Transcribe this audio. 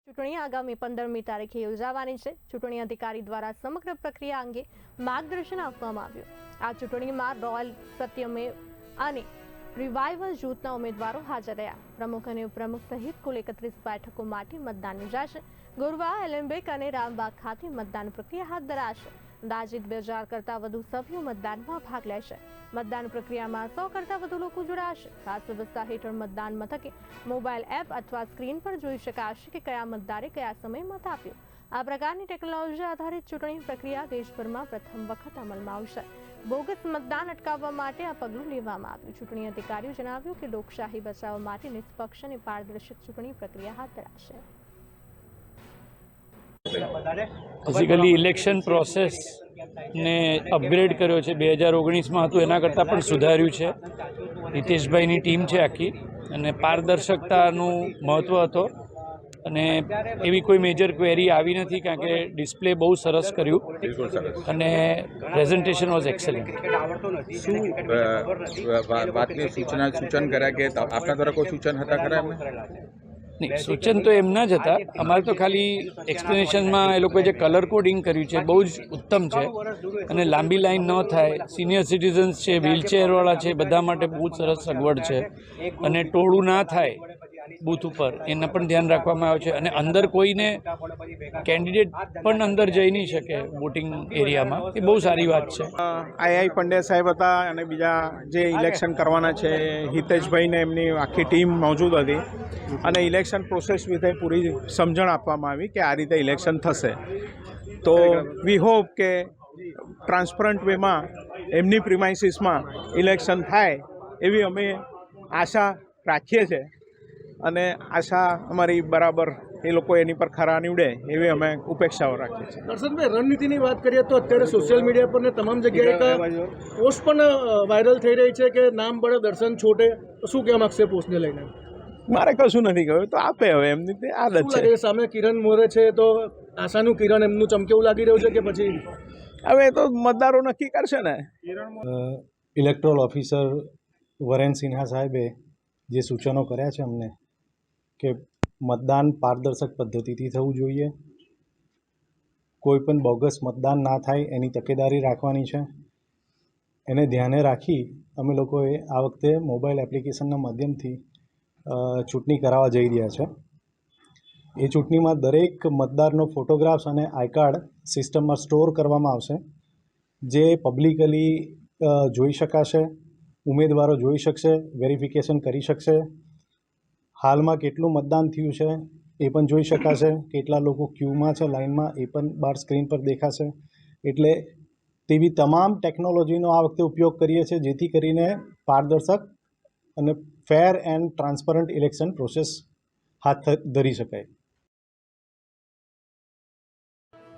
ચૂંટણી આગામી 15મી તારીખે યોજાવાની છે। ચૂંટણી અધિકારી દ્વારા સમગ્ર પ્રક્રિયા અંગે માર્ગદર્શન આપવામાં આવ્યું। આ ચૂંટણીમાં રોયલ સત્યમેવ અને રિવાઇવલ જૂથના ઉમેદવારો હાજર રહ્યા। પ્રમુખ અને ઉપપ્રમુખ સહિત કુલ 31 બેઠકો માટે મતદાન યોજાશે। ગુરવા, એલેમ્બિક અને રામબાગ ખાતે મતદાન પ્રક્રિયા હાથ ધરાશે। અંદાજિત 2000 કરતાં વધુ સભ્યો મતદાનમાં ભાગ લેશે। મતદાન પ્રક્રિયામાં 100 કરતાં વધુ લોકો જોડાશે। ખાસ વ્યવસ્થા હેઠળ મતદાન મથકે મોબાઈલ એપ અથવા સ્ક્રીન પર જોઈ શકાશે કે કયા મતદારે કયા સમયે મત આપ્યો। આ પ્રકારની ટેકનોલોજી આધારિત ચૂંટણી પ્રક્રિયા દેશભરમાં પ્રથમ વખત અમલમાં આવશે। બોગસ મતદાન અટકાવવા માટે આ પગલું લેવામાં આવ્યું। ચૂંટણી અધિકારીઓ જણાવ્યું કે લોકશાહી બચાવવા માટે નિષ્પક્ષ અને પારદર્શક ચૂંટણી પ્રક્રિયા હાથ ધરાશે। બેઝિકલી ઇલેક્શન પ્રોસેસને અપગ્રેડ કર્યો છે। 2019માં હતું એના કરતાં પણ સુધાર્યું છે। હિતેશભાઈની ટીમ છે આખી, અને પારદર્શકતાનું મહત્ત્વ હતો અને એવી કોઈ મેજર ક્વેરી આવી નથી, કારણ કે ડિસ્પ્લે બહુ સરસ કર્યું અને પ્રેઝન્ટેશન વોઝ એક્સેલન્ટ। શું વાતની સૂચન કર્યા કે આપના દ્વારા કોઈ સૂચન હતા ખરા એમને? નહીં, સૂચન તો એમના જ હતા। અમારે તો ખાલી એક્સપ્લેનેશનમાં એ લોકોએ જે કલર કોડિંગ કર્યું છે બહુ જ ઉત્તમ છે, અને લાંબી લાઈન ન થાય, સિનિયર સિટીઝન્સ છે, વ્હીલચેરવાળા છે, બધા માટે બહુ જ સરસ સગવડ છે, અને ટોળું ના થાય બૂથ ઉપર એના પણ ધ્યાન રાખવામાં આવ્યું છે। અને અંદર કોઈને કેન્ડિડેટ પણ અંદર જઈ નહીં શકે વોટિંગ એરિયામાં, એ બહુ સારી વાત છે। આઈ પંડ્યા સાહેબ હતા અને બીજા જે ઇલેક્શન કરવાના છે હિતેશભાઈને એમની આખી ટીમ મોજૂદ હતી, અને ઇલેક્શન પ્રોસેસ વિશે પૂરી સમજણ આપવામાં આવી કે આ રીતે ઇલેક્શન થશે। તો વી હોપ કે ટ્રાન્સપરન્ટ વેમાં એમની પ્રિમાઇસીસમાં ઇલેક્શન થાય એવી અમે આશા રાખીએ છીએ, અને આશા અમારી બરાબર એ લોકો એની પર ખરા નીવડે એવી અમે ઉપેક્ષાઓ રાખીએ છીએ। દર્શનભાઈ, રણનીતિની વાત કરીએ તો અત્યારે સોશિયલ મીડિયા પર ને તમામ જગ્યાએ પોસ્ટ પણ વાયરલ થઈ રહી છે કે નામ બળે દર્શન છોટે, તો શું કહેવા માગશે પોસ્ટને લઈને? મારે કશું નથી કહ્યું, તો આપે હવે એમની આદત છે। સામે કિરણ મોરે છે, તો આશાનું કિરણ એમનું ચમકેવું લાગી રહ્યું છે કે પછી હવે તો મતદારો નક્કી કરશે ને। ઇલેક્ટોરલ ઓફિસર વરેન સિન્હા સાહેબે જે સૂચનો કર્યા છે અમને કે મતદાન પારદર્શક પદ્ધતિથી થવું જોઈએ, કોઈ પણ બોગસ મતદાન ના થાય એની તકેદારી રાખવાની છે। એને ધ્યાને રાખી અમે લોકોએ આ વખતે મોબાઈલ એપ્લિકેશનના માધ્યમથી ચૂંટણી કરાવવા જઈ રહ્યા છે। એ ચૂંટણીમાં દરેક મતદારનો ફોટોગ્રાફ્સ અને આઈ કાર્ડ સિસ્ટમમાં સ્ટોર કરવામાં આવશે, જે પબ્લિકલી જોઈ શકાશે, ઉમેદવારો જોઈ શકશે, વેરિફિકેશન કરી શકશે। હાલમાં કેટલું મતદાન થયું છે એ પણ જોઈ શકાશે, કેટલા લોકો ક્યુમાં છે, લાઇનમાં, એ પણ બહાર સ્ક્રીન પર દેખાશે। એટલે તેવી તમામ ટેકનોલોજીનો આ વખતે ઉપયોગ કરીએ છીએ, જેથી કરીને પારદર્શક અને ફેર એન્ડ ટ્રાન્સપરન્ટ ઇલેક્શન પ્રોસેસ હાથ ધરી શકાય।